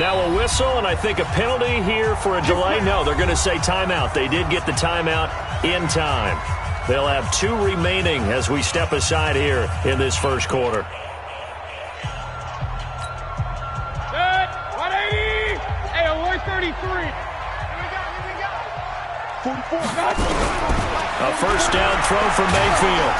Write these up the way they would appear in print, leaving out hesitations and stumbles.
Now a whistle, and I think a penalty here for a delay. No, they're going to say timeout. They did get the timeout in time. They'll have 2 remaining as we step aside here in this first quarter. Set, 180. Hey, award 33. A first down throw from Mayfield.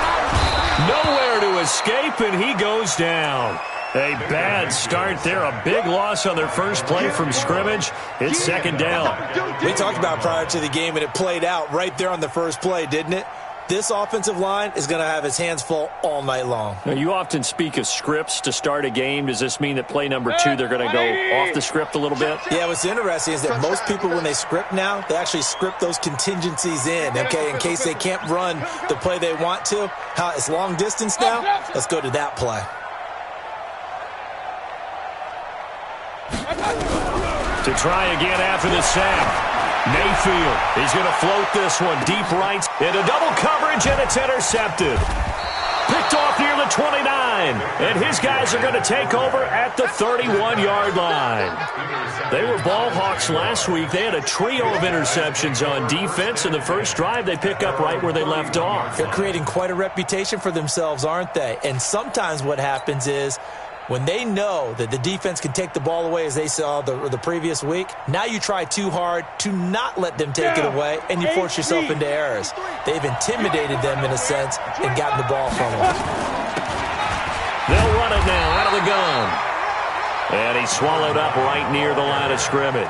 Nowhere to escape, and he goes down. A bad start there. A big loss on their first play from scrimmage. It's second down. We talked about prior to the game, and it played out right there on the first play, didn't it? This offensive line is going to have his hands full all night long. Now, you often speak of scripts to start a game. Does this mean that play number 2, they're going to go off the script a little bit? Yeah, what's interesting is that most people, when they script now, they actually script those contingencies in, okay, in case they can't run the play they want to. How it's long distance now? Let's go to that play. To try again after the sack. Mayfield is going to float this one deep right into double coverage, and it's intercepted. Picked off near the 29, and his guys are going to take over at the 31-yard line. They were ball hawks last week. They had a trio of interceptions on defense. In the first drive, they pick up right where they left off. They're creating quite a reputation for themselves, aren't they? And sometimes what happens is, when they know that the defense can take the ball away, as they saw the previous week, now you try too hard to not let them take it away, and you force yourself into errors. They've intimidated them, in a sense, and gotten the ball from them. They'll run it now out of the gun. And he's swallowed up right near the line of scrimmage.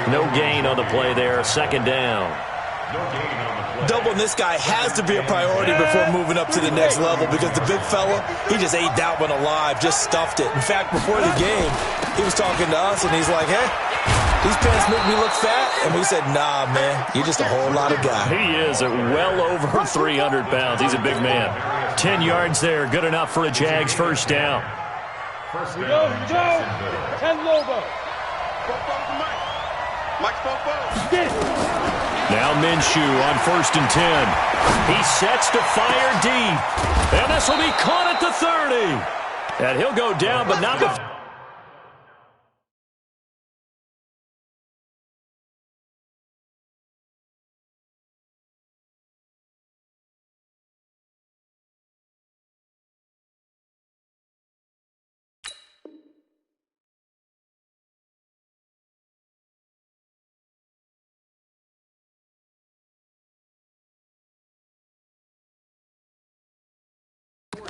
No gain on the play there, second down. Doubling this guy has to be a priority before moving up to the next level, because the big fella, he just ate that one alive, just stuffed it. In fact, before the game, he was talking to us, and he's like, hey, these pants make me look fat. And we said, nah, man, you're just a whole lot of guy. He is at well over 300 pounds. He's a big man. 10 yards there, good enough for a Jags first down. First down. 10 Lobo. Mike Fofo. Now Minshew on 1st and 10. He sets to fire deep. And this will be caught at the 30. And he'll go down, but not before.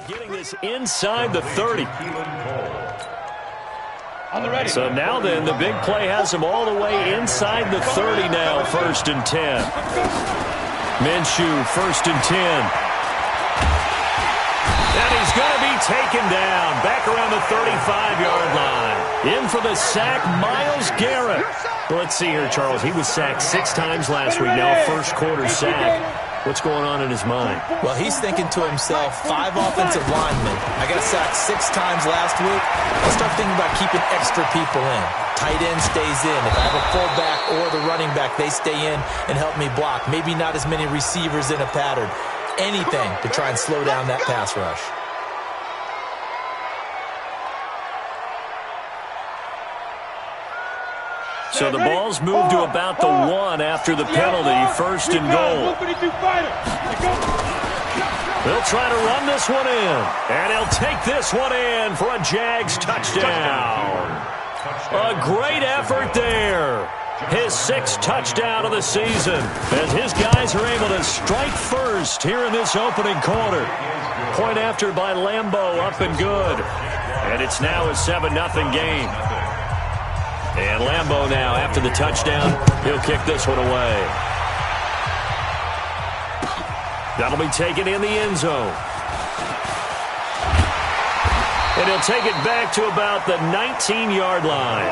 Getting this inside the 30. So now then, the big play has him all the way inside the 30 now, 1st and 10. Minshew, 1st and 10. And he's going to be taken down back around the 35-yard line. In for the sack, Myles Garrett. Let's see here, Charles. He was sacked 6 times last week. Now a first quarter sack. What's going on in his mind? Well, he's thinking to himself, 5 offensive linemen. I got sacked 6 times last week. I'll start thinking about keeping extra people in. Tight end stays in. If I have a fullback or the running back, they stay in and help me block. Maybe not as many receivers in a pattern. Anything to try and slow down that pass rush. So the ball's moved to about the 1 after the penalty, 1st and goal. They'll try to run this one in, and he'll take this one in for a Jags touchdown. A great effort there. His 6th touchdown of the season, as his guys are able to strike first here in this opening quarter. Point after by Lambeau, up and good. And it's now a 7-0 game. And Lambeau now, after the touchdown, he'll kick this one away. That'll be taken in the end zone. And he'll take it back to about the 19-yard line.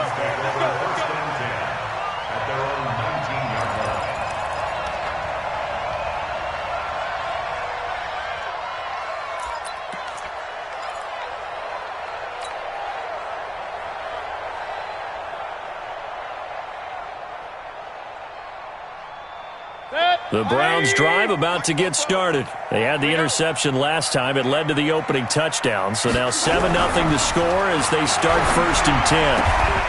The Browns' drive about to get started. They had the interception last time. It led to the opening touchdown. So now 7-0 to score as they start 1st and 10.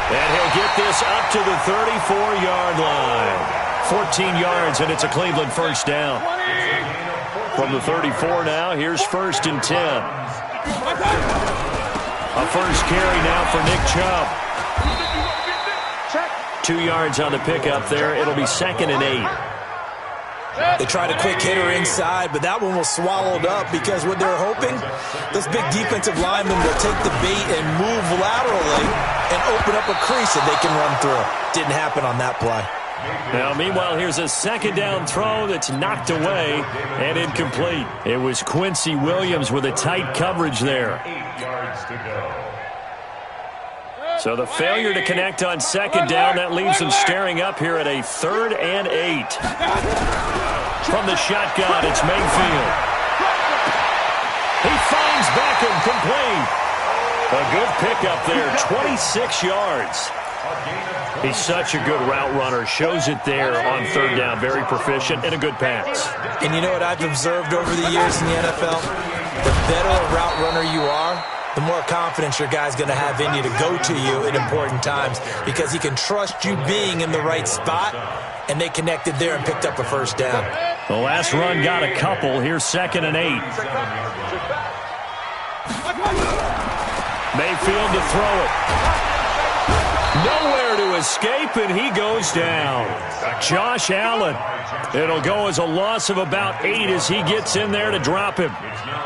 And he'll get this up to the 34-yard line. 14 yards, and it's a Cleveland first down. From the 34 now, here's 1st and 10. A first carry now for Nick Chubb. 2 yards on the pickup there. It'll be 2nd and 8. They tried a quick hitter inside, but that one was swallowed up because what they're hoping, this big defensive lineman will take the bait and move laterally and open up a crease that they can run through. Didn't happen on that play. Now, meanwhile, here's a 2nd down throw that's knocked away and incomplete. It was Quincy Williams with a tight coverage there. 8 yards to go. So the failure to connect on 2nd down, that leaves them staring up here at a 3rd and 8. From the shotgun, it's Mayfield. He finds Beckham complete. A good pickup there, 26 yards. He's such a good route runner. Shows it there on 3rd down. Very proficient and a good pass. And you know what I've observed over the years in the NFL? The better a route runner you are, the more confidence your guy's going to have in you to go to you at important times because he can trust you being in the right spot, and they connected there and picked up a first down. The last run got a couple. Here's 2nd and 8. Mayfield to throw it. Nowhere to escape, and he goes down. Josh Allen. It'll go as a loss of about 8 as he gets in there to drop him.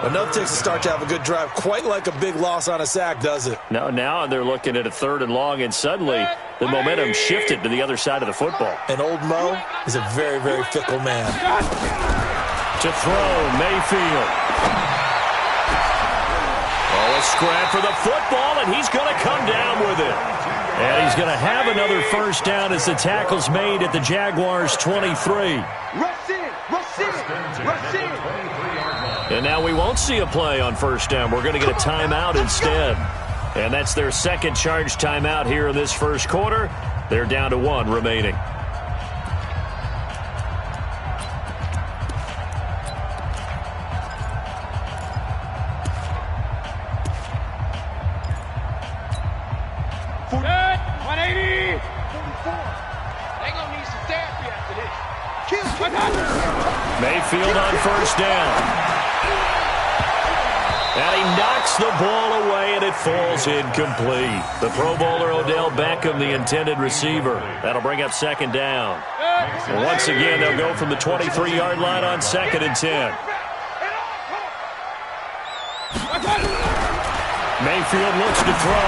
Enough takes to start to have a good drive. Quite like a big loss on a sack, does it? Now they're looking at a 3rd and long, and suddenly the momentum shifted to the other side of the football. And old Mo is a very, very fickle man. To throw, Mayfield. Oh, a scrap for the football, and he's going to come down with it. And he's going to have another first down as the tackle's made at the Jaguars' 23. Rush in, rush in, rush in. And now we won't see a play on 1st down. We're going to get a timeout instead. And that's their 2nd charge timeout here in this 1st quarter. They're down to 1 remaining. Mayfield on 1st down. And he knocks the ball away, and it falls incomplete. The Pro Bowler Odell Beckham, the intended receiver. That'll bring up 2nd down. And once again, they'll go from the 23-yard line on 2nd and 10. Mayfield looks to throw.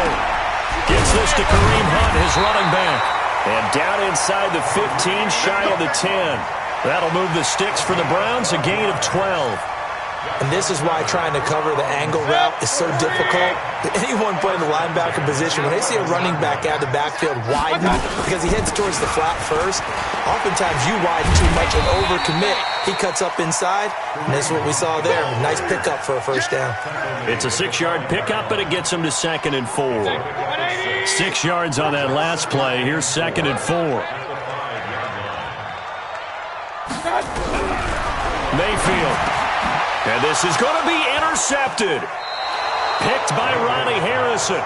Gets this to Kareem Hunt, his running back. And down inside the 15, shy of the 10. That'll move the sticks for the Browns, a gain of 12. And this is why trying to cover the angle route is so difficult. Anyone playing the linebacker position, when they see a running back out of the backfield widen, because he heads towards the flat first, oftentimes you widen too much and overcommit. He cuts up inside, and that's what we saw there. Nice pickup for a first down. It's a 6-yard pickup, but it gets him to 2nd and 4. 6 yards on that last play. Here's 2nd and 4. Mayfield. And this is going to be intercepted. Picked by Ronnie Harrison.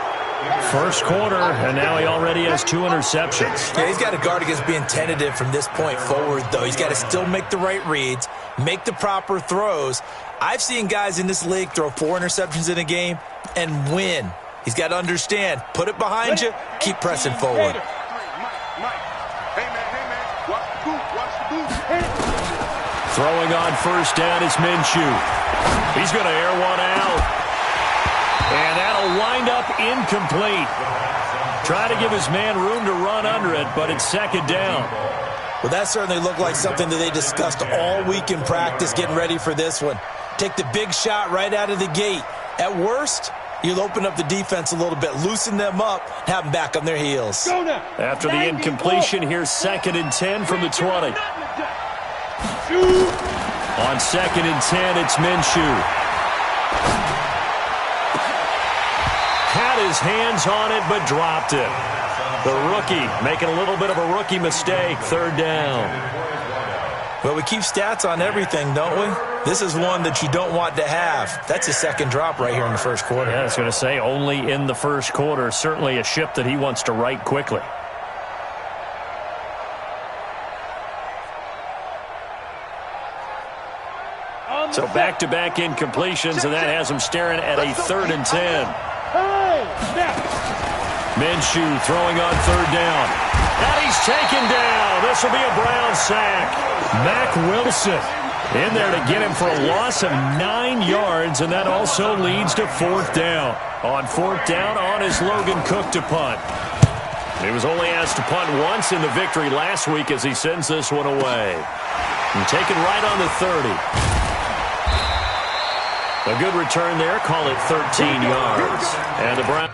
1st quarter, and now he already has 2 interceptions. Yeah, he's got to guard against being tentative from this point forward, though. He's got to still make the right reads, make the proper throws. I've seen guys in this league throw 4 interceptions in a game and win. He's got to understand, put it behind you, keep pressing forward. Throwing on 1st down is Minshew. He's going to air one out. And that'll wind up incomplete. Try to give his man room to run under it, but it's 2nd down. Well, that certainly looked like something that they discussed all week in practice getting ready for this one. Take the big shot right out of the gate. At worst, you'll open up the defense a little bit, loosen them up, have them back on their heels. After the incompletion, here's 2nd and 10 from the 20. On 2nd and 10, it's Minshew. Had his hands on it, but dropped it. The rookie making a little bit of a rookie mistake. 3rd down. Well, we keep stats on everything, don't we? This is one that you don't want to have. That's his second drop right here in the first quarter. Yeah, I was going to say only in the first quarter. Certainly a ship that he wants to right quickly. So back-to-back incompletions, and that has him staring at a 3rd and 10. Minshew throwing on 3rd down. And he's taken down. This will be a Brown sack. Mack Wilson in there to get him for a loss of 9 yards, and that also leads to 4th down. On 4th down, on is Logan Cook to punt. He was only asked to punt once in the victory last week as he sends this one away. And taken right on the 30. A good return there. Call it 13 yards. And the Browns.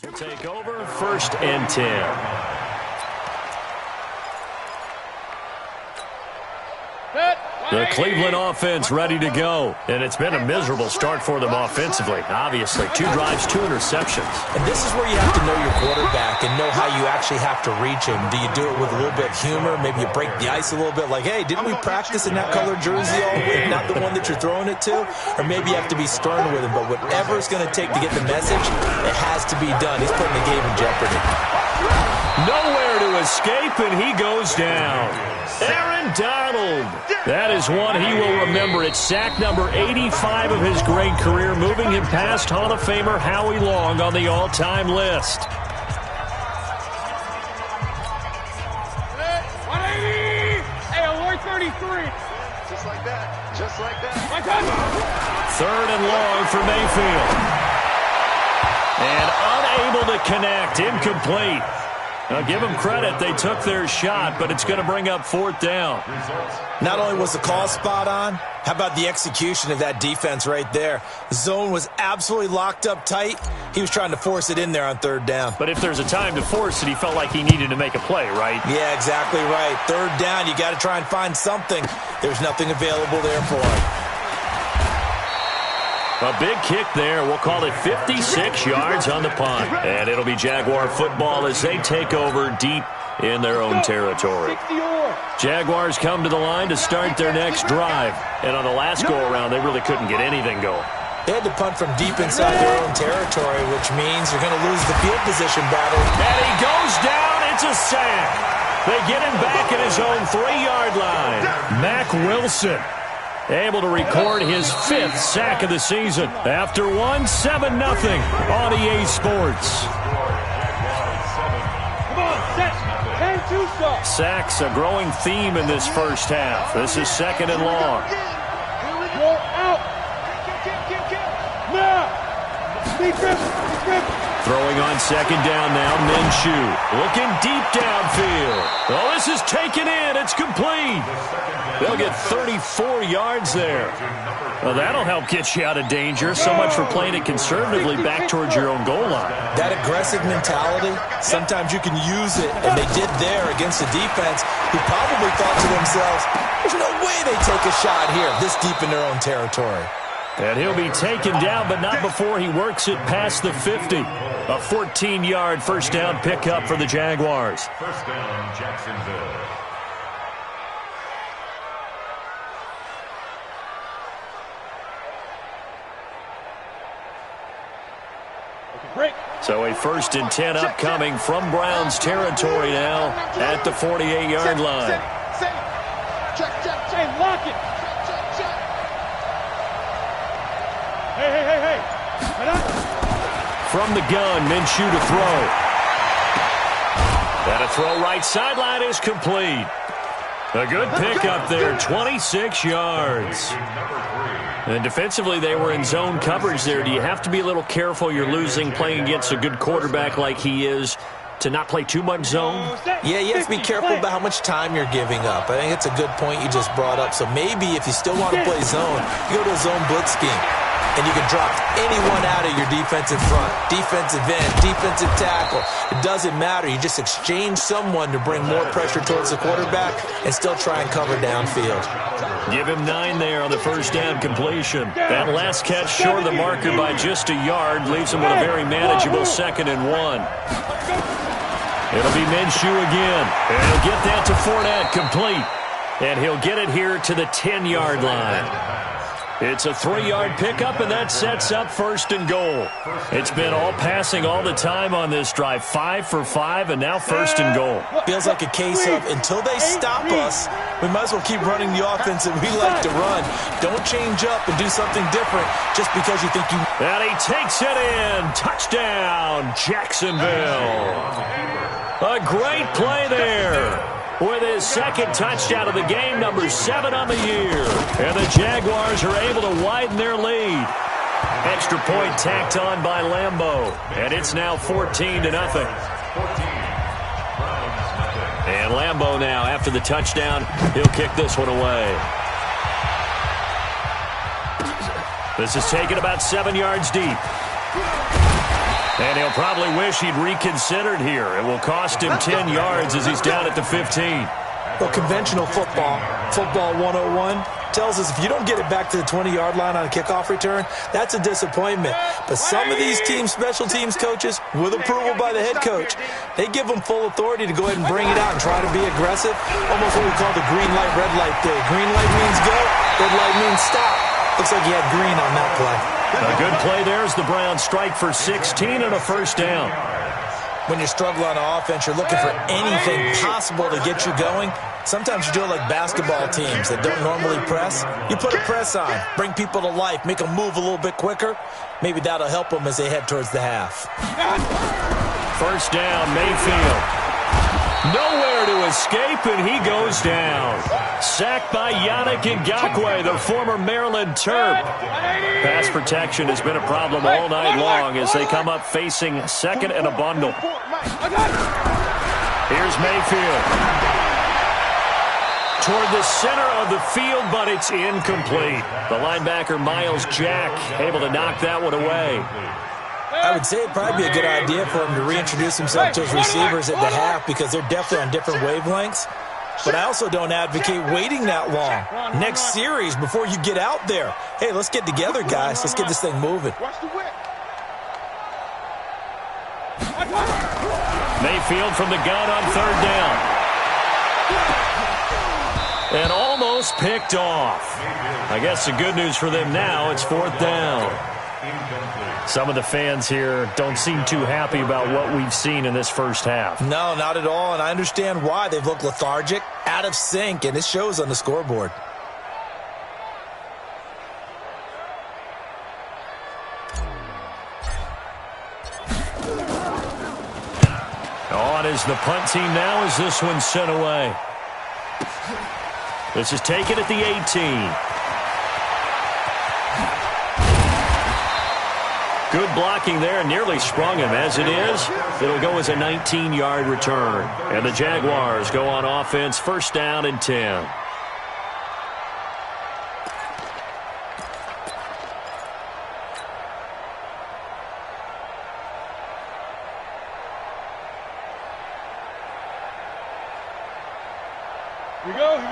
Will take over 1st and 10. The Cleveland offense ready to go. And it's been a miserable start for them offensively. Obviously, 2 drives, 2 interceptions. And this is where you have to know your quarterback and know how you actually have to reach him. Do you do it with a little bit of humor? Maybe you break the ice a little bit like, hey, didn't we practice in that colored jersey all week? Not the one that you're throwing it to? Or maybe you have to be stern with him. But whatever it's going to take to get the message, it has to be done. He's putting the game in jeopardy. Nowhere to escape, and he goes down. Aaron Donald. That is one he will remember. It's sack number 85 of his great career, moving him past Hall of Famer Howie Long on the all-time list. Hey, alert 33. Just like that. Just like that. 3rd and long for Mayfield. And unable to connect. Incomplete. Now, give them credit. They took their shot, but it's going to bring up 4th down. Not only was the call spot on, how about the execution of that defense right there? The zone was absolutely locked up tight. He was trying to force it in there on 3rd down. But if there's a time to force it, he felt like he needed to make a play, right? Yeah, exactly right. 3rd down, you got to try and find something. There's nothing available there for him. A big kick there. We'll call it 56 yards on the punt. And it'll be Jaguar football as they take over deep in their own territory. Jaguars come to the line to start their next drive. And on the last go-around, they really couldn't get anything going. They had to punt from deep inside their own territory, which means you're going to lose the field position battle. And he goes down. It's a sack. They get him back at his own 3-yard line. Mack Wilson able to record his 5th sack of the season. After 7-0 on EA Sports. Come on, set. 10-2 stop. Sacks a growing theme in this first half. This is 2nd and long. Roll out. Now. Throwing on 2nd down now, Minshew. Looking deep downfield. Oh, this is taken in. It's complete. They'll get 34 yards there. Well, that'll help get you out of danger. So much for playing it conservatively back towards your own goal line. That aggressive mentality, sometimes you can use it, and they did there against a defense who probably thought to themselves, there's no way they take a shot here this deep in their own territory. And he'll be taken down, but not before he works it past the 50. A 14-yard first down pickup for the Jaguars. First down, Jacksonville. So a 1st and 10 upcoming from Browns territory now at the 48-yard line. Hey, lock it. Hey. From the gun, Minshew to throw. And a throw right sideline is complete. A good pickup there, 26 yards. And defensively, they were in zone coverage there. Do you have to be a little careful? You're losing playing against a good quarterback like he is to not play too much zone? Yeah, you have to be careful about how much time you're giving up. I think it's a good point you just brought up. So maybe if you still want to play zone, you go to a zone blitz scheme. and you can drop anyone out of your defensive front. Defensive end, defensive tackle. It doesn't matter. You just exchange someone to bring more pressure towards the quarterback and still try and cover downfield. Give him 9 there on the first down completion. That last catch short of the marker by just a yard leaves him with a very manageable 2nd and 1. It'll be Minshew again. And he'll get that to Fournette, complete. And he'll get it here to the 10-yard line. It's a 3-yard pickup, and that sets up 1st and goal. It's been all passing all the time on this drive. 5 for 5, and now 1st and goal. Feels like a case of until they stop us, we might as well keep running the offense that we like to run. Don't change up and do something different just because you think you... And he takes it in. Touchdown, Jacksonville. A great play there. With his 2nd touchdown of the game, number 7 on the year. And the Jaguars are able to widen their lead. Extra point tacked on by Lambeau. And it's now 14-0. And Lambeau now, after the touchdown, he'll kick this one away. This is taken about 7 yards deep. And he'll probably wish he'd reconsidered here. It will cost him 10 yards as he's down at the 15. Well, conventional football 101, tells us if you don't get it back to the 20-yard line on a kickoff return, that's a disappointment. But some of these team special teams coaches, with approval by the head coach, they give them full authority to go ahead and bring it out and try to be aggressive. Almost what we call the green light, red light theory. Green light means go, red light means stop. Looks like he had green on that play. A good play there as the Browns strike for 16 and a 1st down. When you struggle on offense, you're looking for anything possible to get you going. Sometimes you do it like basketball teams that don't normally press. You put a press on, bring people to life, make them move a little bit quicker. Maybe that'll help them as they head towards the half. 1st down, Mayfield. Nowhere to escape, and he goes down. Sacked by Yannick Ngakoue, the former Maryland Terp. Pass protection has been a problem all night long as they come up facing 2nd and a bundle. Here's Mayfield. Toward the center of the field, but it's incomplete. The linebacker, Miles Jack, able to knock that one away. I would say it'd probably be a good idea for him to reintroduce himself to his receivers at the half because they're definitely on different wavelengths. But I also don't advocate waiting that long. Next series, before you get out there. Hey, let's get together, guys. Let's get this thing moving. Mayfield from the gun on 3rd down. And almost picked off. I guess the good news for them now, it's 4th down. Some of the fans here don't seem too happy about what we've seen in this first half. No, not at all, and I understand why. They've looked lethargic, out of sync, and it shows on the scoreboard. On is the punt team now as this one's sent away. This is taken at the 18. Good blocking there, nearly sprung him. As it is, it'll go as a 19-yard return. And the Jaguars go on offense, 1st down and 10.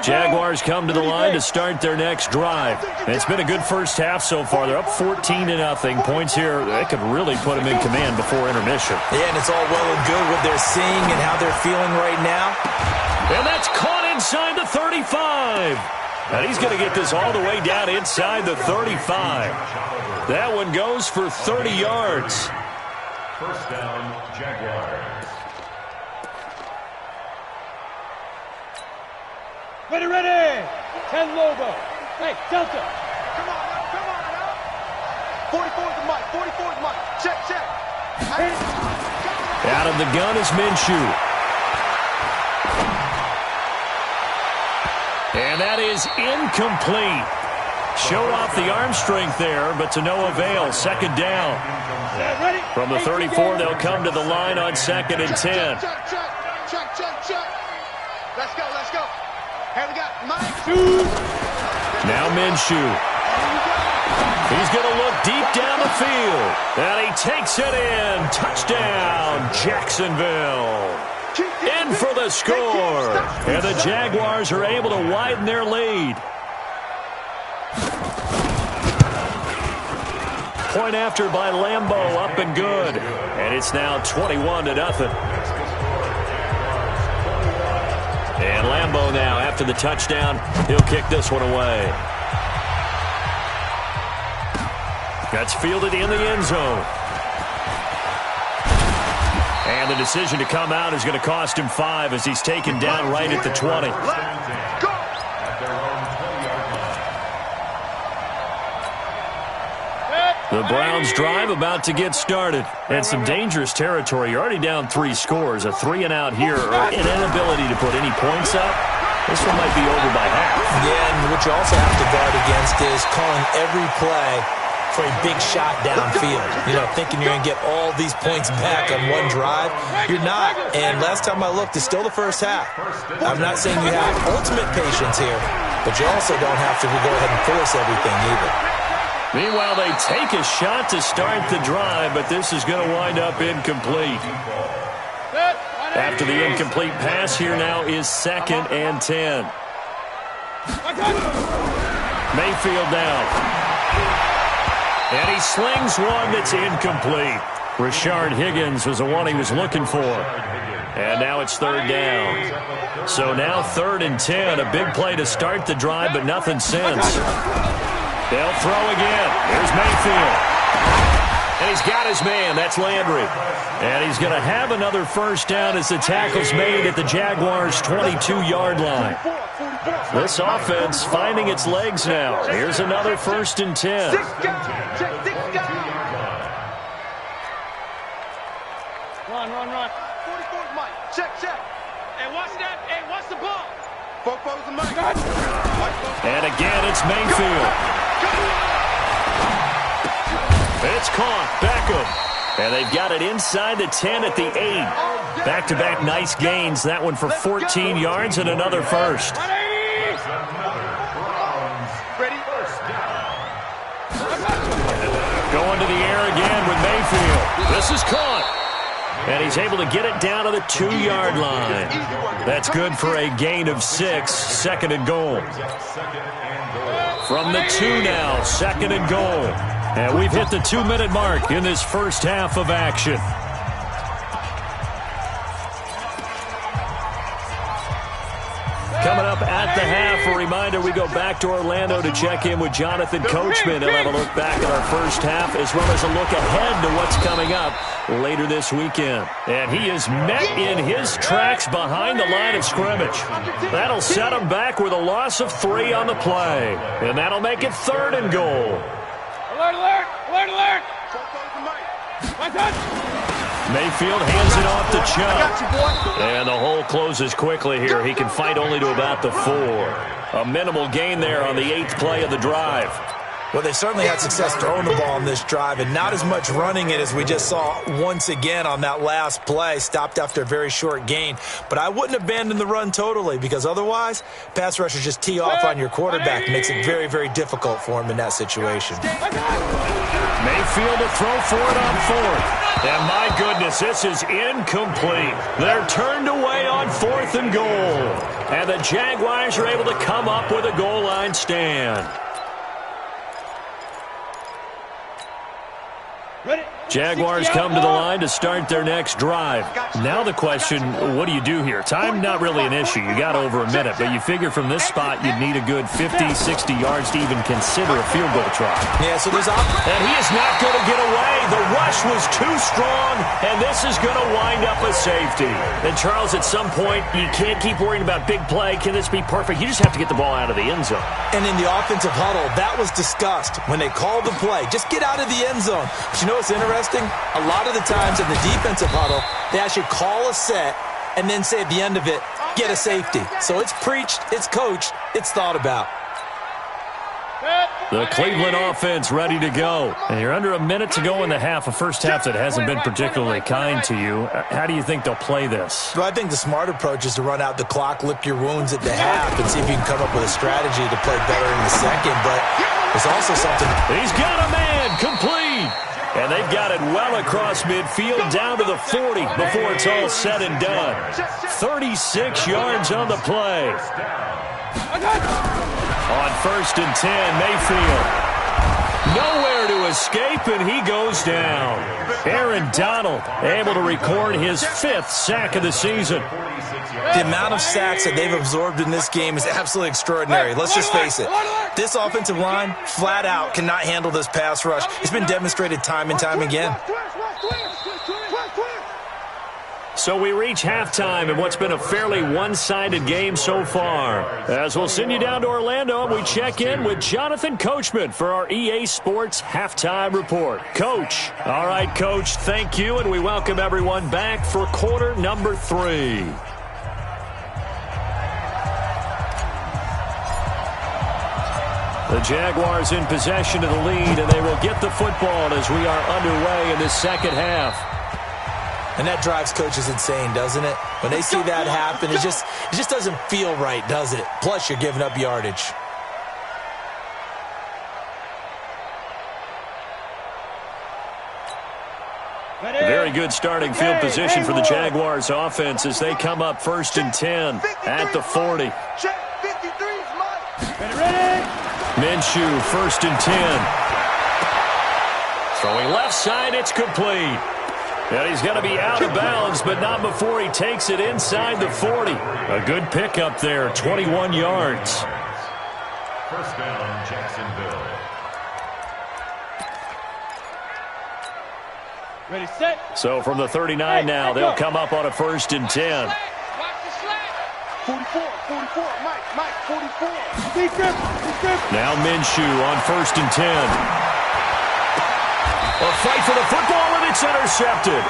Jaguars come to the line to start their next drive. And it's been a good first half so far. They're up 14-0. Points here, they could really put them in command before intermission. Yeah, and it's all well and good what they're seeing and how they're feeling right now. And that's caught inside the 35. And he's going to get this all the way down inside the 35. That one goes for 30 yards. 1st down, Jaguars. Ready, ready! 10 logo. Hey, Delta. Come on now. 44's the mic, 44's the mic. Check. Out of the gun is Minshew. And that is incomplete. Showed off the arm strength there, but to no avail. 2nd down. From the 34, they'll come to the line on 2nd and 10. Check. Let's go. Here we got Mike. Now Minshew. He's going to look deep down the field. And he takes it in. Touchdown, Jacksonville. In for the score. And the Jaguars are able to widen their lead. Point after by Lambeau, up and good. And it's now 21-0. And Lambeau now, after the touchdown, he'll kick this one away. That's fielded in the end zone. And the decision to come out is going to cost him 5 as he's taken down right at the 20. The Browns drive about to get started. And some dangerous territory. You're already down 3 scores. A 3-and-out here, or an inability to put any points up. This one might be over by half. Yeah, and what you also have to guard against is calling every play for a big shot downfield. You know, thinking you're going to get all these points back on one drive. You're not. And last time I looked, it's still the first half. I'm not saying you have ultimate patience here, but you also don't have to go ahead and force everything either. Meanwhile, they take a shot to start the drive, but this is going to wind up incomplete. After the incomplete pass, here now is 2nd and 10. Mayfield down. And he slings one that's incomplete. Rashard Higgins was the one he was looking for. And now it's 3rd down. So now 3rd and 10. A big play to start the drive, but nothing since. They'll throw again. Here's Mayfield. And he's got his man. That's Landry. And he's going to have another first down as the tackle's made at the Jaguars' 22-yard line. This offense finding its legs now. Here's another 1st and 10. 6 guys. Check 6 guys. Run. 44's Mike. Check. Hey, watch that. Hey, watch the ball. 44's Mike. And again, it's Mayfield. It's caught. Beckham. And they've got it inside the 10 at the 8. Back-to-back nice gains. That one for 14 yards and another first. Ready? Going to the air again with Mayfield. This is caught. And he's able to get it down to the 2-yard line. That's good for a gain of 6. 2nd and goal. From the 2 now, 2nd and goal. And we've hit the 2-minute mark in this first half of action. Coming up at the half, a reminder, we go back to Orlando to check in with Jonathan Coachman. He'll have a look back at our first half as well as a look ahead to what's coming up later this weekend. And he is met in his tracks behind the line of scrimmage. That'll set him back with a loss of 3 on the play. And that'll make it 3rd and goal. Alert! Mayfield hands it off to Chubb. And the hole closes quickly here. He can fight only to about the 4. A minimal gain there on the 8th play of the drive. Well, they certainly had success throwing the ball on this drive and not as much running it as we just saw once again on that last play. Stopped after a very short gain. But I wouldn't abandon the run totally because otherwise, pass rushers just tee off on your quarterback. It makes it very, very difficult for him in that situation. Mayfield to throw for it on 4th. And my goodness, this is incomplete. They're turned away on 4th and goal. And the Jaguars are able to come up with a goal line stand. Jaguars come to the line to start their next drive. Now the question, what do you do here? Time not really an issue. You got over a minute, but you figure from this spot you'd need a good 50, 60 yards to even consider a field goal try. Yeah, so there's and he is not going to get away. The rush was too strong, and this is going to wind up a safety. And Charles, at some point, you can't keep worrying about big play. Can this be perfect? You just have to get the ball out of the end zone. And in the offensive huddle, that was discussed when they called the play. Just get out of the end zone. But you know what's interesting? A lot of the times in the defensive huddle, they actually call a set and then say at the end of it, get a safety. So it's preached, it's coached, it's thought about. The Cleveland offense ready to go. And you're under a minute to go in the half, a first half that hasn't been particularly kind to you. How do you think they'll play this? Well, I think the smart approach is to run out the clock, lick your wounds at the half, and see if you can come up with a strategy to play better in the second. But There's also something. He's got a man, complete. And they've got it well across midfield down to the 40 before it's all said and done. 36 yards on the play. On 1st and 10, Mayfield. Nowhere to escape, and he goes down. Aaron Donald able to record his 5th sack of the season. The amount of sacks that they've absorbed in this game is absolutely extraordinary. Let's just face it. This offensive line, flat out, cannot handle this pass rush. It's been demonstrated time and time again. So we reach halftime in what's been a fairly one-sided game so far. As we'll send you down to Orlando, we check in with Jonathan Coachman for our EA Sports Halftime Report. Coach. All right, Coach, thank you, and we welcome everyone back for quarter number 3. The Jaguars in possession of the lead, and they will get the football as we are underway in the second half. And that drives coaches insane, doesn't it? When they see that happen, it just doesn't feel right, does it? Plus, you're giving up yardage. Very good starting field position for the Jaguars offense as they come up 1st and 10 at the 40. Minshew, 1st and 10. Throwing left side, it's complete. And he's going to be out of bounds, but not before he takes it inside the 40. A good pickup there, 21 yards. 1st down, Jacksonville. Ready, set. So from the 39 now, they'll come up on a 1st and 10. 44, Mike, 44. Now Minshew on 1st and 10. A fight for the football, and it's intercepted.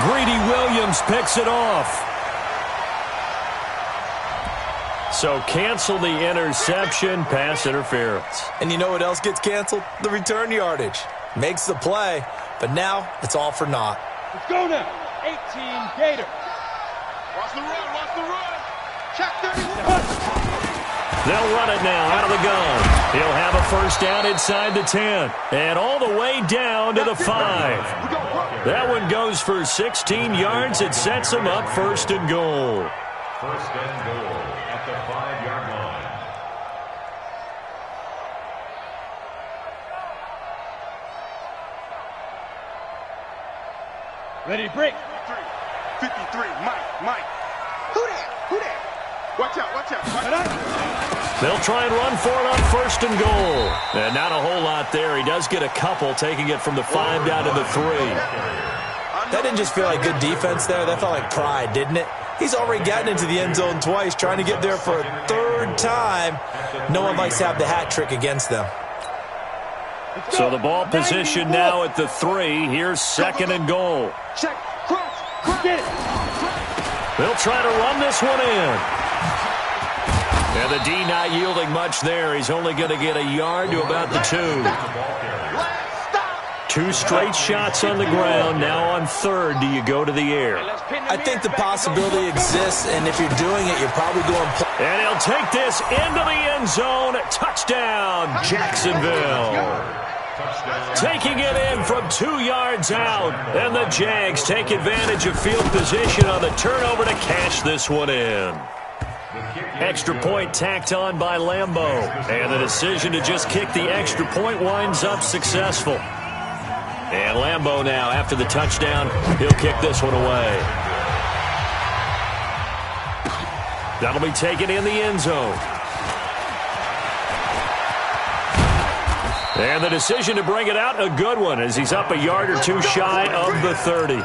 Greedy Williams picks it off. So cancel the interception, pass interference. And you know what else gets canceled? The return yardage. Makes the play, but now it's all for naught. Let's go now. 18 Gator. Watch the run. Check 30. They'll run it now out of the gun. He'll have a 1st down inside the 10. And all the way down to the 5. That one goes for 16 yards. It sets him up 1st and goal. 1st and goal at the 5-yard line. Ready, break. 53, Mike. Who that? Watch out. They'll try and run for it on 1st and goal. And not a whole lot there. He does get a couple, taking it from the 5 down to the 3. That didn't just feel like good defense there. That felt like pride, didn't it? He's already gotten into the end zone twice, trying to get there for a 3rd time. No one likes to have the hat trick against them. So the ball position now at the 3. Here's 2nd and goal. Check. Cross. Get it. They'll try to run this one in. And the D not yielding much there. He's only going to get a yard to about the 2. 2 straight shots on the ground. Now on 3rd, do you go to the air? I think the possibility exists, and if you're doing it, you're probably going... And he'll take this into the end zone. Touchdown, Jacksonville. Taking it in from 2 yards out. And the Jags take advantage of field position on the turnover to cash this one in. Extra point tacked on by Lambeau. And the decision to just kick the extra point winds up successful. And Lambeau now, after the touchdown, he'll kick this one away. That'll be taken in the end zone. And the decision to bring it out, a good one, as he's up a yard or 2 shy of the 30.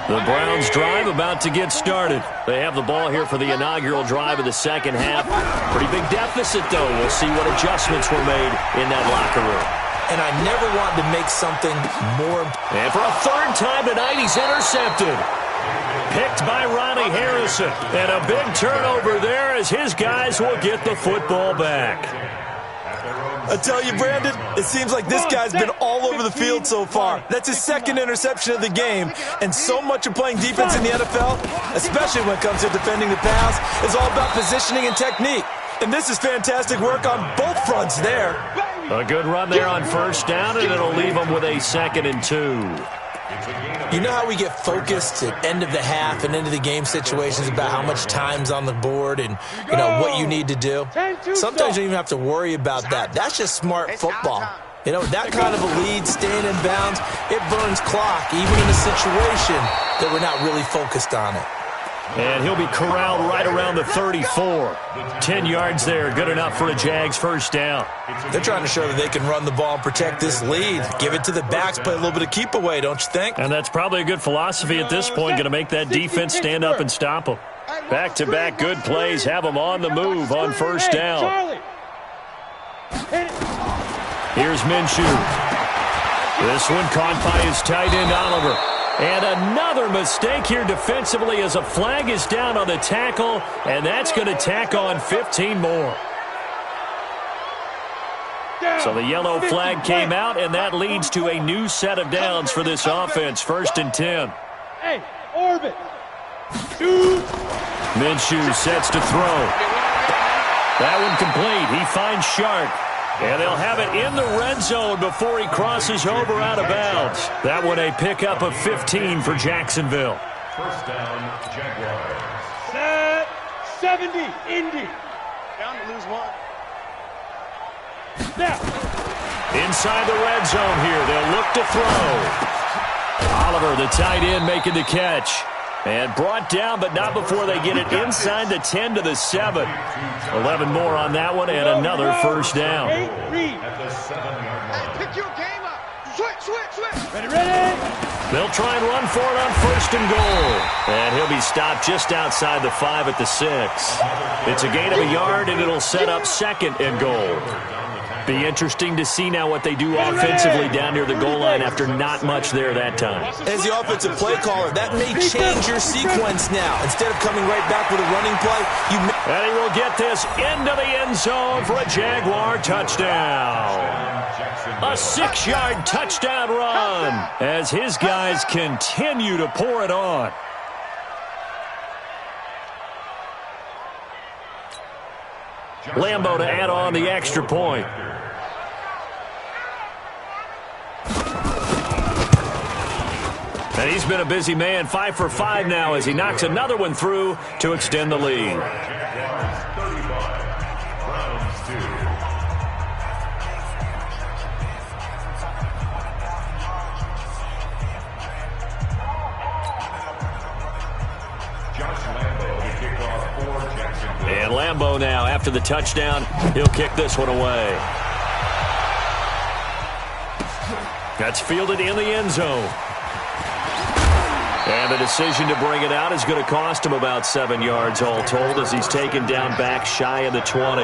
The Browns drive about to get started. They have the ball here for the inaugural drive of the second half. Pretty big deficit, though. We'll see what adjustments were made in that locker room. And I never wanted to make something more... And for a 3rd time tonight, he's intercepted. Picked by Ronnie Harrison. And a big turnover there as his guys will get the football back. I tell you, Brandon, it seems like this guy's been all over the field so far. That's his second interception of the game, and so much of playing defense in the NFL, especially when it comes to defending the pass, is all about positioning and technique. And this is fantastic work on both fronts there. A good run there on first down, and it'll leave them with a 2nd and 2. You know how we get focused at end of the half and into the game situations about how much time's on the board and, you know, what you need to do? Sometimes you don't even have to worry about that. That's just smart football. You know, that kind of a lead, staying in bounds, it burns clock, even in a situation that we're not really focused on it. And he'll be corralled right around the 34. 10 yards there, good enough for a Jags first down. They're trying to show that they can run the ball and protect this lead. Give it to the backs, play a little bit of keep away, don't you think? And that's probably a good philosophy at this point, going to make that defense stand up and stop them. Back-to-back good plays, have them on the move on first down. Here's Minshew. This one caught by his tight end, Oliver. And another mistake here defensively as a flag is down on the tackle, and that's going to tack on 15 more. So the yellow flag came out, and that leads to a new set of downs for this offense. 1st and 10. Hey, orbit. Minshew sets to throw. That one complete. He finds Sharp. And they'll have it in the red zone before he crosses over out of bounds. That one a pickup of 15 for Jacksonville. First down, Jaguars. Set 70, Indy. Down to lose one. Now. Inside the red zone here, they'll look to throw. Oliver, the tight end, making the catch. And brought down, but not before they get it inside the 10 to the 7. 11 more on that one, and another first down. At the 7-yard line. Pick your game up. Switch. Ready. They'll try and run for it on 1st and goal. And he'll be stopped just outside the 5 at the 6. It's a gain of a yard, and it'll set up 2nd and goal. Be interesting to see now what they do offensively down near the goal line after not much there that time. As the offensive play caller, that may change your sequence now. Instead of coming right back with a running play, and he will get this into the end zone for a Jaguar touchdown. A 6-yard touchdown run as his guys continue to pour it on. Lambo to add on the extra point. And he's been a busy man, 5 for 5 now as he knocks another one through to extend the lead. And Lambo now, after the touchdown, he'll kick this one away. That's fielded in the end zone. And the decision to bring it out is going to cost him about 7 yards all told as he's taken down back shy of the 20.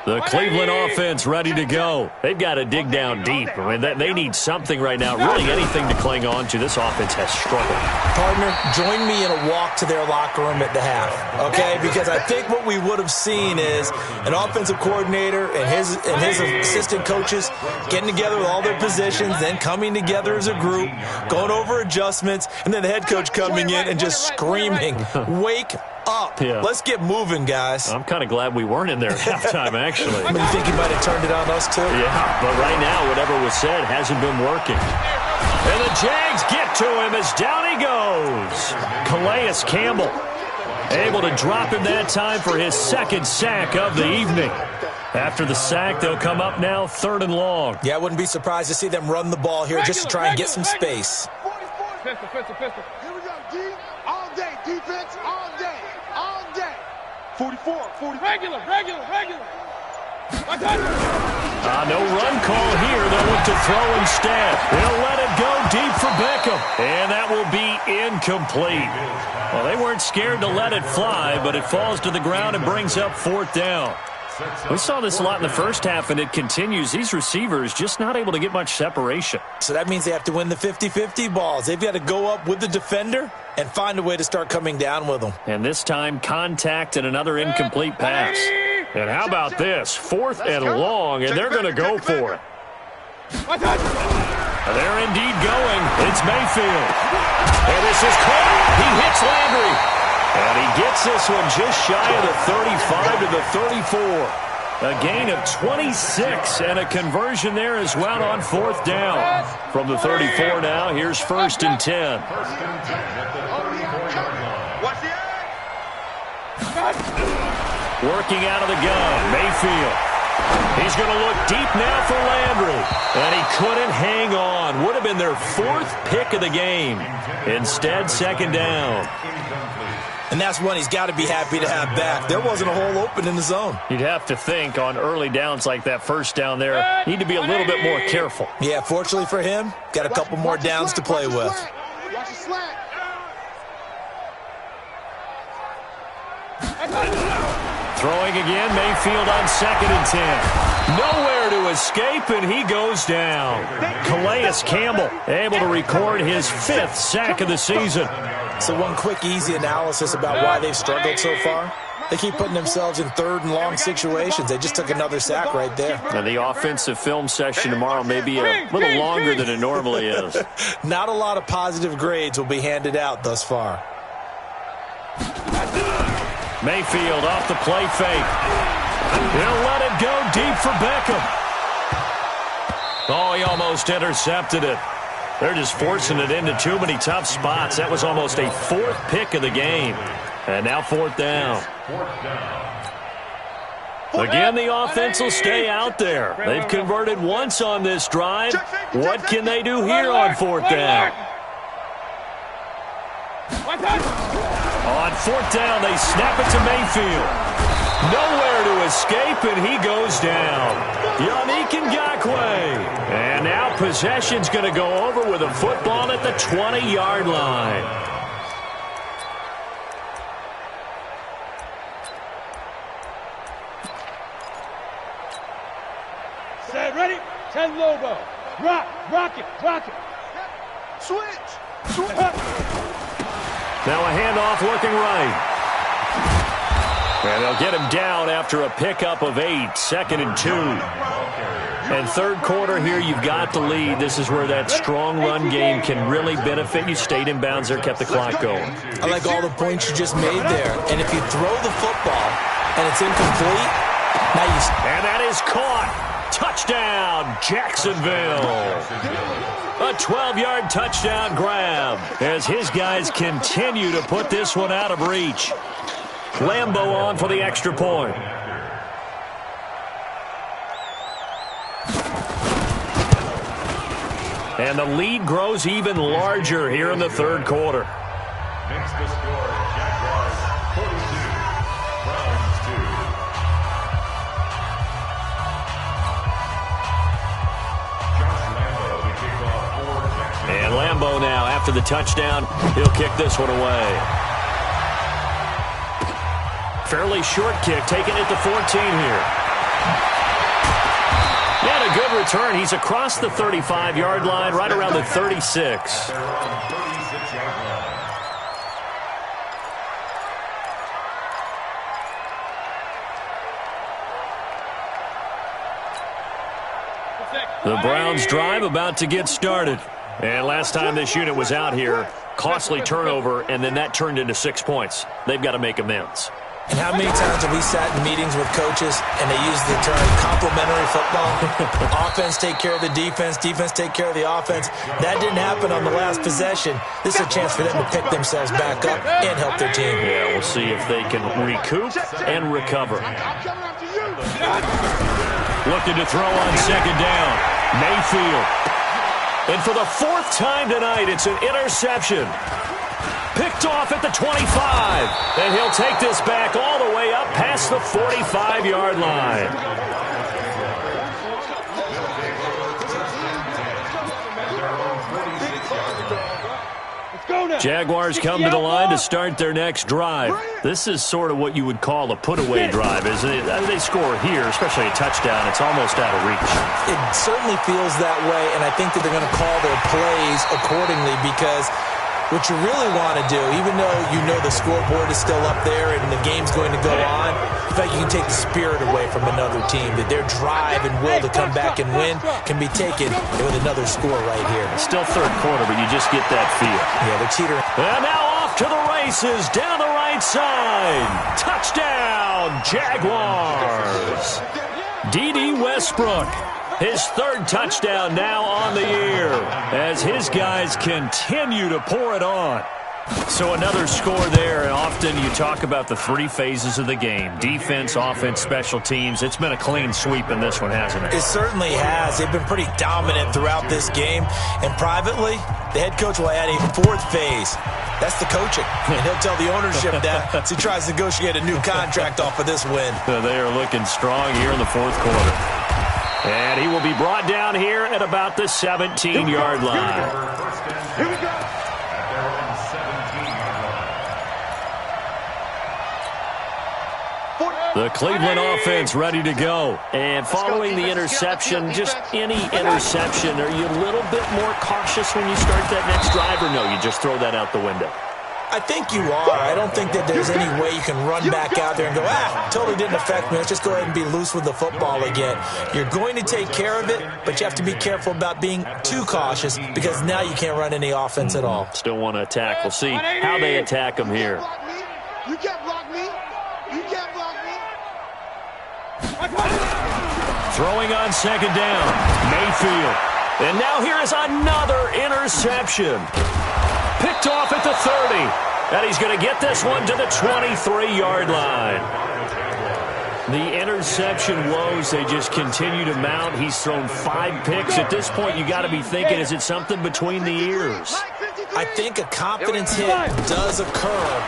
The Cleveland offense ready to go. They've got to dig down deep. I mean, they need something right now, really anything to cling on to. This offense has struggled. Partner, join me in a walk to their locker room at the half, okay? Because I think what we would have seen is an offensive coordinator and his assistant coaches getting together with all their positions, then coming together as a group, going over adjustments, and then the head coach coming in and just screaming, wake up. Yeah. Let's get moving, guys. I'm kind of glad we weren't in there at halftime, actually. I mean, you think he might have turned it on us, too? Yeah, but right now, whatever was said hasn't been working. And the Jags get to him as down he goes. Calais Campbell able to drop him that time for his second sack of the evening. After the sack, they'll come up now 3rd and long. Yeah, I wouldn't be surprised to see them run the ball here just to try and get some space. Pistol. Here we go, D. All day. Defense all day. 44. Regular. No run call here. They'll look to throw instead. They'll let it go deep for Beckham. And that will be incomplete. Well, they weren't scared to let it fly, but it falls to the ground and brings up 4th down. We saw this a lot in the first half, and it continues. These receivers just not able to get much separation. So that means they have to win the 50-50 balls. They've got to go up with the defender and find a way to start coming down with them. And this time, contact and another incomplete pass. And how about this? 4th and long, and they're going to go for it. They're indeed going. It's Mayfield. And this is caught. He hits Landry. And he gets this one just shy of the 35 to the 34. A gain of 26 and a conversion there as well on 4th down. From the 34 now, here's 1st and 10. Working out of the gun, Mayfield. He's going to look deep now for Landry. And he couldn't hang on. Would have been their 4th pick of the game. Instead, 2nd down. And that's one he's got to be happy to have back. There wasn't a hole open in the zone. You'd have to think on early downs like that 1st down there, need to be a little bit more careful. Yeah, fortunately for him, got a couple more downs to play with. Throwing again, Mayfield on 2nd and 10. Nowhere to escape, and he goes down. Calais Campbell able to record his 5th sack of the season. So one quick, easy analysis about why they've struggled so far. They keep putting themselves in 3rd and long situations. They just took another sack right there. And the offensive film session tomorrow may be a little longer than it normally is. Not a lot of positive grades will be handed out thus far. Mayfield off the play fake. He'll let it go deep for Beckham. Oh, he almost intercepted it. They're just forcing it into too many tough spots. That was almost a 4th pick of the game. And now 4th down. Again, the offense will stay out there. They've converted once on this drive. What can they do here on 4th down? On 4th down, they snap it to Mayfield. Nowhere to escape, and he goes down. Yannick Ngakoue. And now possession's going to go over with a football at the 20-yard line. Set, ready? 10 logo. Rock it. Switch. Now a handoff working right. And they'll get him down after a pickup of 8, 2nd and 2. And 3rd quarter here, you've got the lead. This is where that strong run game can really benefit you. Stayed in bounds there, kept the clock going. I like all the points you just made there. And if you throw the football and it's incomplete, now you... And that is caught. Touchdown, Jacksonville. A 12-yard touchdown grab as his guys continue to put this one out of reach. Lambeau on for the extra point. And the lead grows even larger here in the 3rd quarter. Makes the score Jaguars 42, Browns 2. Josh Lambeau to kick off for Jacksonville. And Lambeau now, after the touchdown, he'll kick this one away. Fairly short kick, taking it to 14 here. And a good return. He's across the 35-yard line, right around the 36. The Browns drive about to get started. And last time this unit was out here, costly turnover, and then that turned into 6 points. They've got to make amends. And how many times have we sat in meetings with coaches and they use the term complementary football? Offense take care of the defense, defense take care of the offense. That didn't happen on the last possession. This is a chance for them to pick themselves back up and help their team. Yeah, we'll see if they can recoup and recover. Looking to throw on 2nd down. Mayfield. And for the 4th time tonight, it's an interception. Picked off at the 25. And he'll take this back all the way up past the 45-yard line. Jaguars come to the line to start their next drive. This is sort of what you would call a put-away drive, isn't it? They score here, especially a touchdown. It's almost out of reach. It certainly feels that way, and I think that they're going to call their plays accordingly because what you really want to do, even though you know the scoreboard is still up there and the game's going to go on, in fact, you can take the spirit away from another team, that their drive and will to come back and win can be taken with another score right here. Still third quarter, but you just get that feel. Yeah, they're teetering. And now off to the races, down the right side. Touchdown, Jaguars. D.D. Westbrook. His third touchdown now on the year as his guys continue to pour it on. So another score there, and often you talk about the three phases of the game. Defense, offense, special teams. It's been a clean sweep in this one, hasn't it? It certainly has. They've been pretty dominant throughout this game. And privately, the head coach will add a fourth phase. That's the coaching. And he'll tell the ownership that as he tries to negotiate a new contract off of this win. They are looking strong here in the fourth quarter. And he will be brought down here at about the 17-yard line. Here we go. The Cleveland offense ready to go. And following the interception, just any interception, are you a little bit more cautious when you start that next drive, or no, you just throw that out the window? I think you are. I don't think that there's any way you can run back out there and go, totally didn't affect me. Let's just go ahead and be loose with the football again. You're going to take care of it, but you have to be careful about being too cautious because now you can't run any offense at all. Still want to attack. We'll see how they attack them here. You can't block me. You can't block me. Throwing on second down, Mayfield. And now here is another interception. Picked off at the 30. And he's going to get this one to the 23-yard line. The interception woes, they just continue to mount. He's thrown 5 picks. At this point, you got to be thinking, is it something between the ears? I think a confidence hit does occur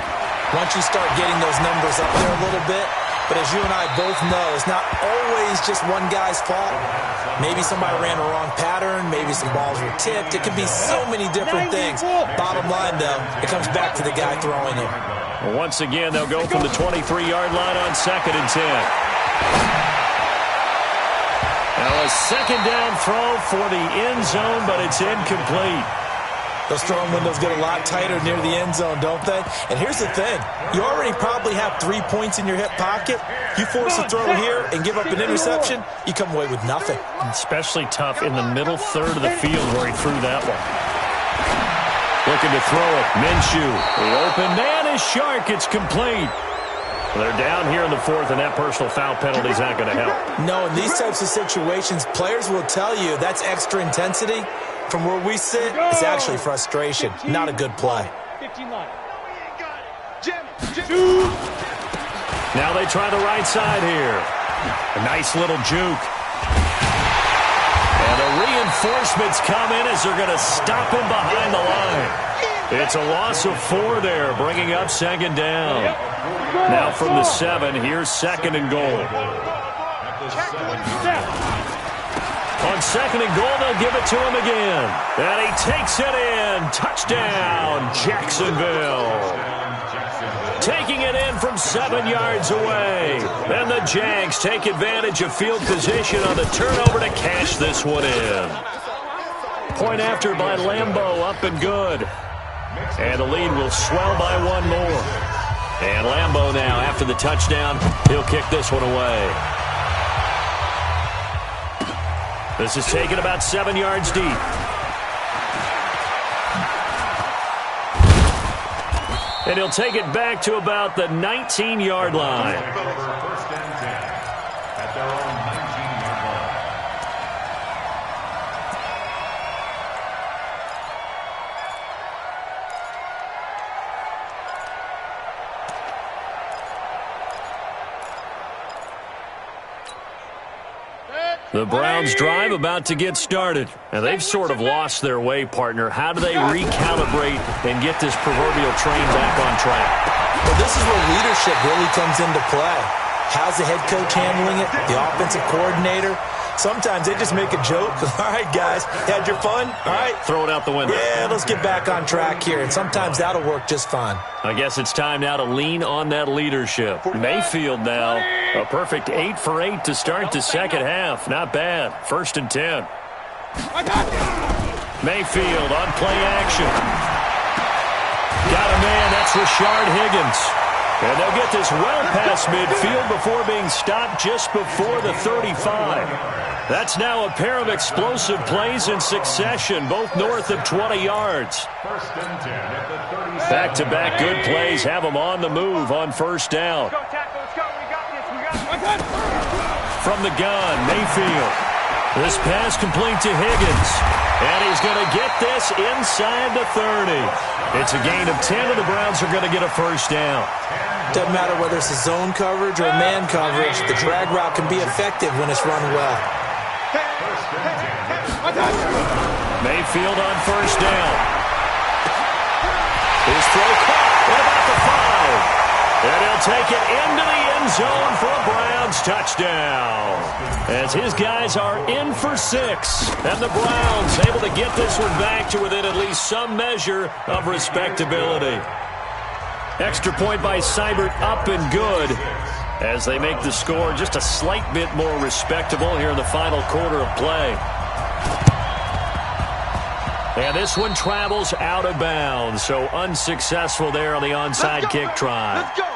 once you start getting those numbers up there a little bit. But as you and I both know, it's not always just one guy's fault. Maybe somebody ran a wrong pattern. Maybe some balls were tipped. It could be so many different things. Bottom line, though, it comes back to the guy throwing it. Well, once again, they'll go from the 23-yard line on 2nd and 10. Now a second down throw for the end zone, but it's incomplete. Those throwing windows get a lot tighter near the end zone, don't they? And here's the thing. You already probably have 3 points in your hip pocket. You force a throw here and give up an interception, you come away with nothing. Especially tough in the middle third of the field where he threw that one. Looking to throw it. Minshew. The open man is Shark. It's complete. They're down here in the fourth, and that personal foul penalty is not going to help. No, in these types of situations, players will tell you that's extra intensity. From where we sit, it's actually frustration. Not a good play. 15 line. Now they try the right side here. A nice little juke. And the reinforcements come in as they're going to stop him behind the line. It's a loss of 4 there, bringing up second down. Now from the 7, here's 2nd and goal. On 2nd and goal, they'll give it to him again. And he takes it in. Touchdown, Jacksonville. Taking it in from 7 yards away. And the Jags take advantage of field position on the turnover to cash this one in. Point after by Lambeau, up and good. And the lead will swell by 1 more. And Lambeau now, after the touchdown, he'll kick this one away. This is taken about 7 yards deep. And he'll take it back to about the 19-yard line. The Browns drive about to get started. Now, they've sort of lost their way, partner. How do they recalibrate and get this proverbial train back on track? Well, this is where leadership really comes into play. How's the head coach handling it? The offensive coordinator? Sometimes they just make a joke. All right, guys, had your fun? All right. Throw it out the window. Yeah, let's get back on track here, and sometimes that'll work just fine. I guess it's time now to lean on that leadership. Mayfield now, a perfect 8 for 8 to start the second half. Not bad. 1st and 10. Mayfield on play action. Got a man. That's Rashard Higgins. And they'll get this well past midfield before being stopped just before the 35. That's now a pair of explosive plays in succession, both north of 20 yards. Back-to-back good plays have them on the move on 1st down. From the gun, Mayfield. This pass complete to Higgins. And he's going to get this inside the 30. It's a gain of 10, and the Browns are going to get a 1st down. Doesn't matter whether it's a zone coverage or a man coverage, the drag route can be effective when it's run well. Mayfield on 1st down. His throw caught. What about the 5? And he'll take it into the end zone for a Browns touchdown. As his guys are in for 6. And the Browns able to get this one back to within at least some measure of respectability. Extra point by Seibert, up and good, as they make the score just a slight bit more respectable here in the final quarter of play. And this one travels out of bounds, so unsuccessful there on the onside kick try. Let's go.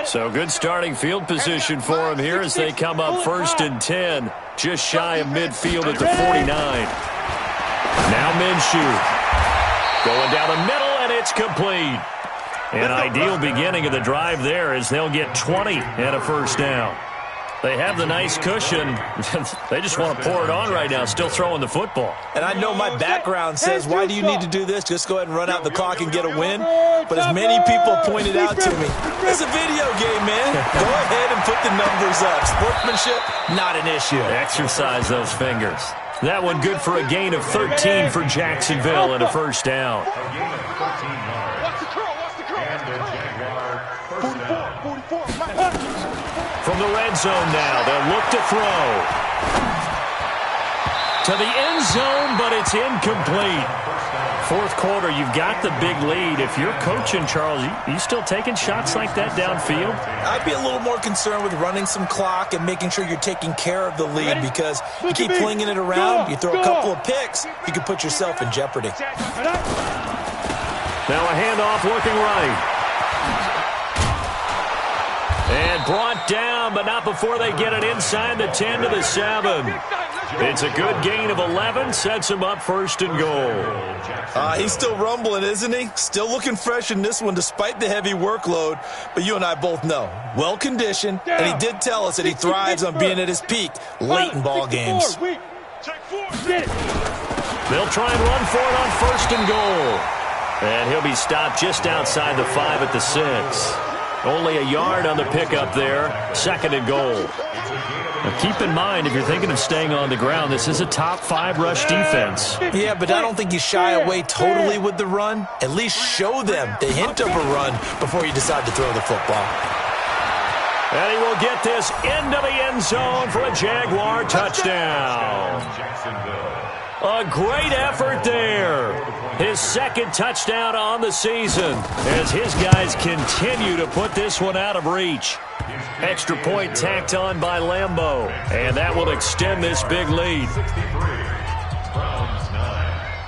So good starting field position for him here as they come up 1st and 10, just shy of midfield at the 49. Now Minshew going down the middle, and it's complete. An ideal beginning of the drive there as they'll get 20 and a 1st down. They have the nice cushion. They just want to pour it on right now, still throwing the football. And I know my background says, why do you need to do this? Just go ahead and run out the clock and get a win. But as many people pointed out to me, it's a video game, man. Go ahead and put the numbers up. Sportsmanship, not an issue. Exercise those fingers. That one good for a gain of 13 for Jacksonville and a 1st down. Watch the curl, watch the curl. 44. From the red zone now, they'll look to throw. To the end zone, but it's incomplete. 4th quarter, you've got the big lead. If you're coaching, Charles, you still taking shots like that downfield? I'd be a little more concerned with running some clock and making sure you're taking care of the lead, because you keep flinging it around, you throw a couple of picks, you can put yourself in jeopardy. Now a handoff looking right. And brought down, but not before they get it inside the 10 to the 7. It's a good gain of 11, sets him up 1st and goal. He's still rumbling, isn't he? Still looking fresh in this one despite the heavy workload. But you and I both know, well-conditioned, and he did tell us that he thrives on being at his peak late in ball games. They'll try and run for it on 1st and goal. And he'll be stopped just outside the 5 at the 6. Only a yard on the pickup there. 2nd and goal. Now keep in mind, if you're thinking of staying on the ground, this is a top 5 rush defense. Yeah, but I don't think you shy away totally with the run. At least show them the hint of a run before you decide to throw the football. And he will get this into the end zone for a Jaguar touchdown. A great effort there. His 2nd touchdown on the season as his guys continue to put this one out of reach. Extra point tacked on by Lambeau, and that will extend this big lead.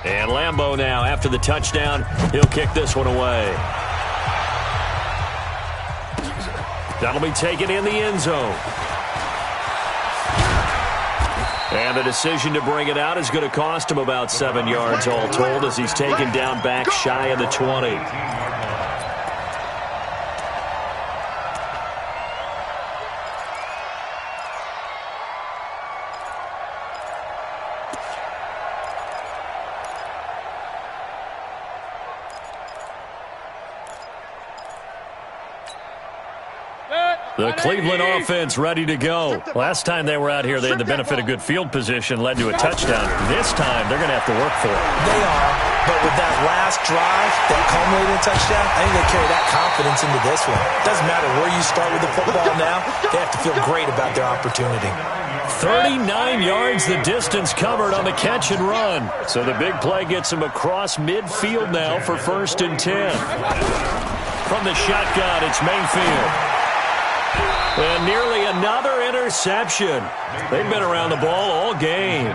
And Lambeau now, after the touchdown, he'll kick this one away. That'll be taken in the end zone. And the decision to bring it out is going to cost him about 7 yards all told as he's taken down back shy of the 20. The Cleveland offense ready to go. Last time they were out here, they had the benefit of good field position, led to a touchdown. This time, they're going to have to work for it. They are, but with that last drive that culminated in a touchdown, I think they carry that confidence into this one. Doesn't matter where you start with the football now, they have to feel great about their opportunity. 39 yards the distance covered on the catch and run. So the big play gets him across midfield now for 1st and 10. From the shotgun, it's Mayfield. And nearly another interception. They've been around the ball all game.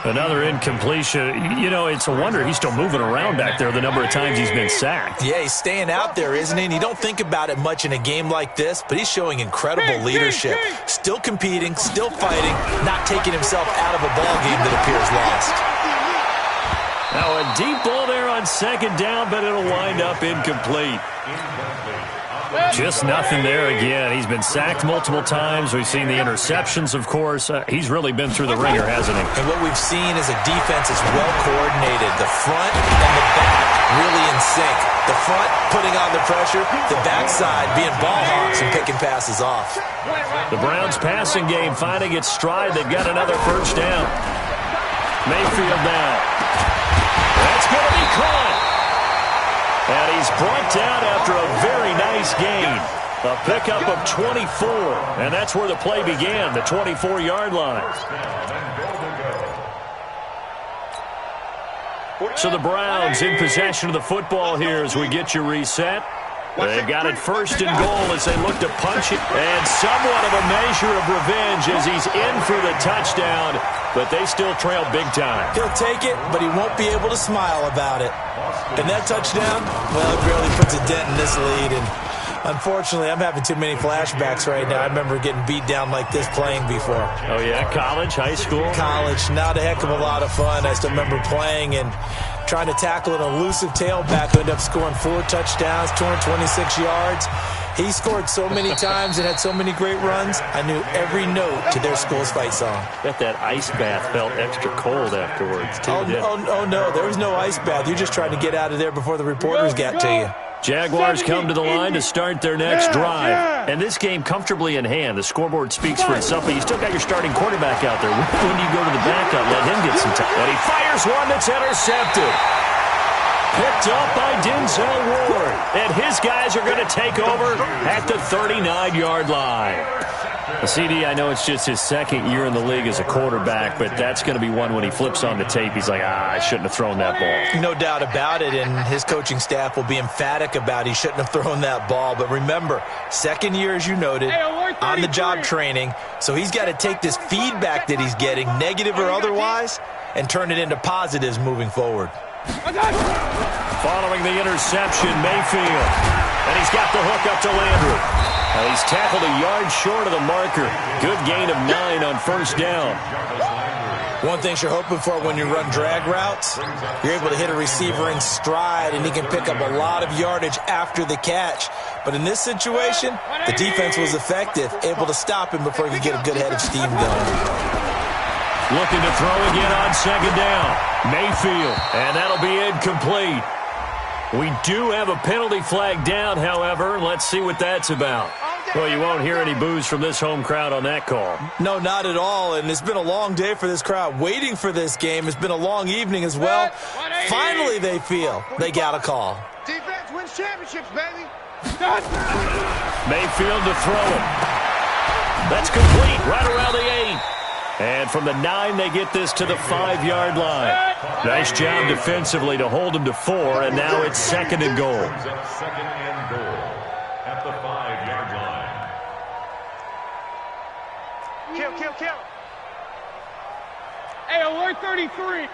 Another incompletion. You know, it's a wonder he's still moving around back there the number of times he's been sacked. Yeah, he's staying out there, isn't he? And you don't think about it much in a game like this, but he's showing incredible leadership. Still competing, still fighting, not taking himself out of a ball game that appears lost. Now a deep ball there on 2nd down, but it'll wind up incomplete. Just nothing there again. He's been sacked multiple times. We've seen the interceptions, of course. He's really been through the ringer, hasn't he? And what we've seen is a defense that's well coordinated. The front and the back really in sync. The front putting on the pressure, the backside being ball hawks and picking passes off. The Browns' passing game finding its stride. They've got another 1st down. Mayfield now. That's going to be caught. And he's brought down after a very nice gain. A pickup of 24. And that's where the play began, the 24-yard line. So the Browns in possession of the football here as we get you reset. They've got it 1st and goal as they look to punch it. And somewhat of a measure of revenge as he's in for the touchdown. But they still trail big time. He'll take it, but he won't be able to smile about it. And that touchdown, well, it barely puts a dent in this lead. And unfortunately, I'm having too many flashbacks right now. I remember getting beat down like this playing before. Oh, yeah? College? High school? College. Not a heck of a lot of fun. I still remember playing and trying to tackle an elusive tailback who ended up scoring 4 touchdowns, 226 yards. He scored so many times and had so many great runs, I knew every note to their school's fight song. Bet that ice bath felt extra cold afterwards, too. Oh, no, there was no ice bath. You're just trying to get out of there before the reporters got to you. Jaguars come to the line to start their next drive. And this game comfortably in hand. The scoreboard speaks for itself, but you still got your starting quarterback out there. When do you go to the backup? Let him get some time. And he fires one that's intercepted. Picked up by Denzel Ward. And his guys are going to take over at the 39-yard line. CD, I know it's just his 2nd year in the league as a quarterback, but that's going to be one when he flips on the tape. He's like, I shouldn't have thrown that ball. No doubt about it, and his coaching staff will be emphatic about he shouldn't have thrown that ball. But remember, 2nd year, as you noted, on-the-job training, so he's got to take this feedback that he's getting, negative or otherwise, and turn it into positives moving forward. Following the interception, Mayfield. And he's got the hook up to Landry. He's tackled a yard short of the marker. Good gain of 9 on 1st down. One thing you're hoping for when you run drag routes, you're able to hit a receiver in stride, and he can pick up a lot of yardage after the catch. But in this situation, the defense was effective, able to stop him before he could get a good head of steam going. Looking to throw again on 2nd down. Mayfield, and that'll be incomplete. We do have a penalty flag down, however. Let's see what that's about. Well, you won't hear any boos from this home crowd on that call. No, not at all, and it's been a long day for this crowd waiting for this game. It's been a long evening as well. Finally, they feel they got a call. Defense wins championships, baby. Mayfield to throw it. That's complete right around the 8. And from the 9, they get this to the 5-yard line. Nice job defensively to hold them to 4, and now it's 2nd and goal. 2nd and goal at the 5-yard line. Kill. Hey, alert 33.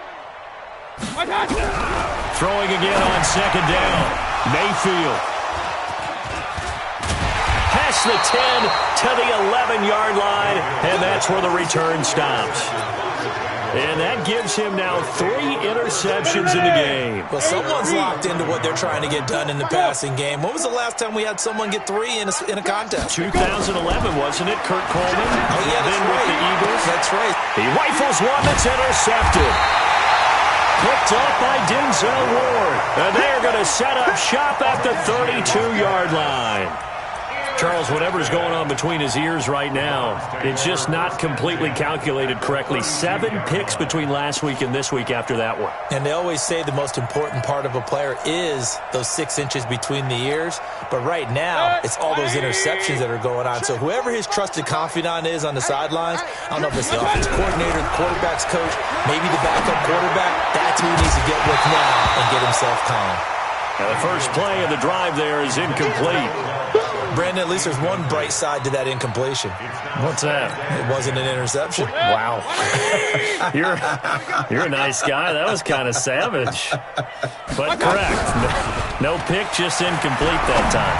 Throwing again on 2nd down. Mayfield. Past the 10 to the 11-yard line, and that's where the return stops. And that gives him now 3 interceptions in the game. Well, someone's locked into what they're trying to get done in the passing game. When was the last time we had someone get 3 in a contest? 2011, wasn't it? Kurt Coleman? Oh, yeah, that's then right. With the Eagles. That's right. He rifles one that's intercepted. Picked up by Denzel Ward. And they're going to set up shop at the 32-yard line. Charles, whatever's going on between his ears right now, it's just not completely calculated correctly. 7 picks between last week and this week after that one. And they always say the most important part of a player is those 6 inches between the ears. But right now, it's all those interceptions that are going on. So whoever his trusted confidant is on the sidelines, I don't know if it's the offense coordinator, the quarterback's coach, maybe the backup quarterback, that's who he needs to get with now and get himself calm. Now the first play of the drive there is incomplete. Brandon, at least there's one bright side to that incompletion. What's that? It wasn't an interception. Wow. You're a nice guy. That was kind of savage. But correct. No pick, just incomplete that time.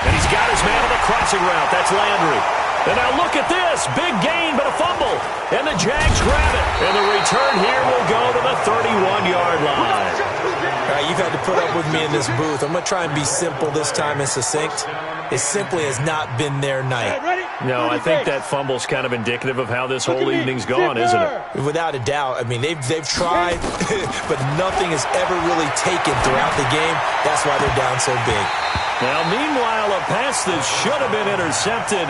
And he's got his man on the crossing route. That's Landry. And now look at this. Big gain, but a fumble. And the Jags grab it. And the return here will go to the 31-yard line. All right, you've had to put up with me in this booth. I'm going to try and be simple this time and succinct. It simply has not been their night. No, I think that fumble's kind of indicative of how this whole evening's gone, isn't it? Without a doubt. I mean, they've tried, but nothing has ever really taken throughout the game. That's why they're down so big. Now, meanwhile, a pass that should have been intercepted,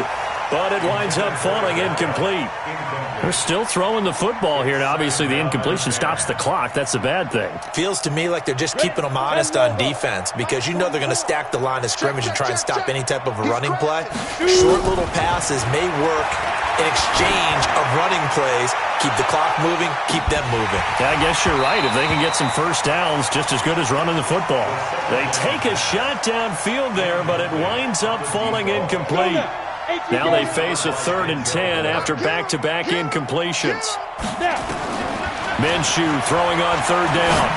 but it winds up falling incomplete. They're still throwing the football here. Now, obviously, the incompletion stops the clock. That's a bad thing. Feels to me like they're just keeping them honest on defense because you know they're going to stack the line of scrimmage and try and stop any type of a running play. Short little passes may work in exchange of running plays. Keep the clock moving, keep them moving. Yeah, I guess you're right. If they can get some first downs, just as good as running the football. They take a shot downfield there, but it winds up falling incomplete. Now they face a 3rd and 10 after back-to-back incompletions. Minshew throwing on 3rd down.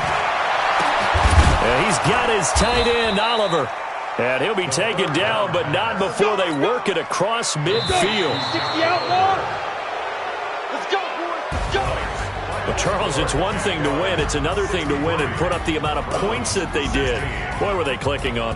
And he's got his tight end, Oliver. And he'll be taken down, but not before they work it across midfield. But Charles, it's one thing to win. It's another thing to win and put up the amount of points that they did. Boy, were they clicking on.